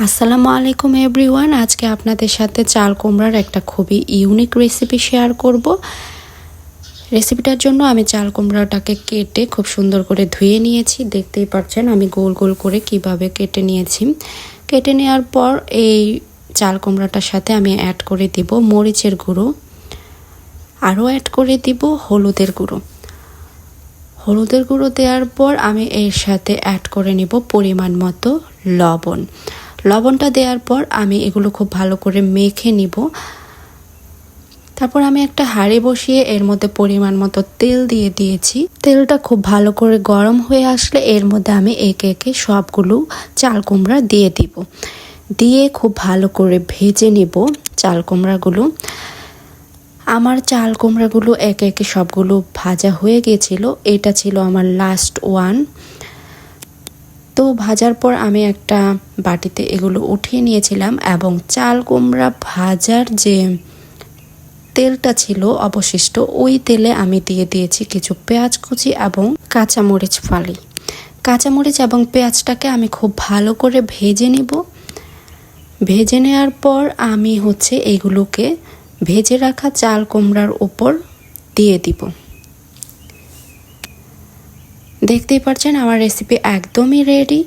আসসালামু আলাইকুম এভরিওয়ান। আজকে আপনাদের সাথে চাল কুমড়ার একটা খুবই ইউনিক রেসিপি শেয়ার করব। রেসিপিটার জন্য আমি চাল কুমড়াটাকে কেটে খুব সুন্দর করে ধুয়ে নিয়েছি। দেখতেই পাচ্ছেন আমি গোল গোল করে কিভাবে কেটে নিয়েছি। কেটে নেওয়ার পর এই চাল কুমড়াটার সাথে আমি অ্যাড করে দিব মরিচের গুঁড়ো, আরও অ্যাড করে দিব হলুদের গুঁড়ো। হলুদের গুঁড়ো দেওয়ার পর আমি এর সাথে অ্যাড করে নিব পরিমাণ মতো লবণ। লবণটা দেওয়ার পর আমি এগুলো খুব ভালো করে মেখে নিব। তারপর আমি একটা হাঁড়ি বসিয়ে এর মধ্যে পরিমাণ মতো তেল দিয়ে দিয়েছি। তেলটা খুব ভালো করে গরম হয়ে আসলে এর মধ্যে আমি একে একে সবগুলো চাল কুমড়া দিয়ে দিব। দিয়ে খুব ভালো করে ভেজে নিব চাল কুমড়াগুলো। আমার চাল কুমড়াগুলো একে একে সবগুলো ভাজা হয়ে গিয়েছিল। এটা ছিল আমার লাস্ট ওয়ান। তো ভাজার পর আমি একটা বাটিতে এগুলো উঠিয়ে নিয়েছিলাম এবং চাল কুমড়া ভাজার যে তেলটা ছিল অবশিষ্ট, ওই তেলে আমি দিয়ে দিয়েছি কিছু পেঁয়াজ কুচি এবং কাঁচামরিচ ফালি। কাঁচামরিচ এবং পেঁয়াজটাকে আমি খুব ভালো করে ভেজে নেব। ভেজে নেওয়ার পর আমি এইগুলোকে ভেজে রাখা চাল কুমড়ার উপর দিয়ে দিব। দেখতেই পাচ্ছেন আমার রেসিপি একদমই রেডি।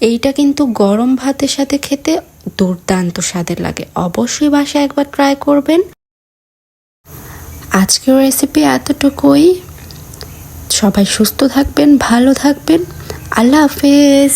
এইটা কিন্তু গরম ভাতের সাথে খেতে দুর্দান্ত স্বাদের লাগে। অবশ্যই বাসায় একবার ট্রাই করবেন। আজকের রেসিপি এতটুকুই। সবাই সুস্থ থাকবেন, ভালো থাকবেন। আল্লাহ হাফেজ।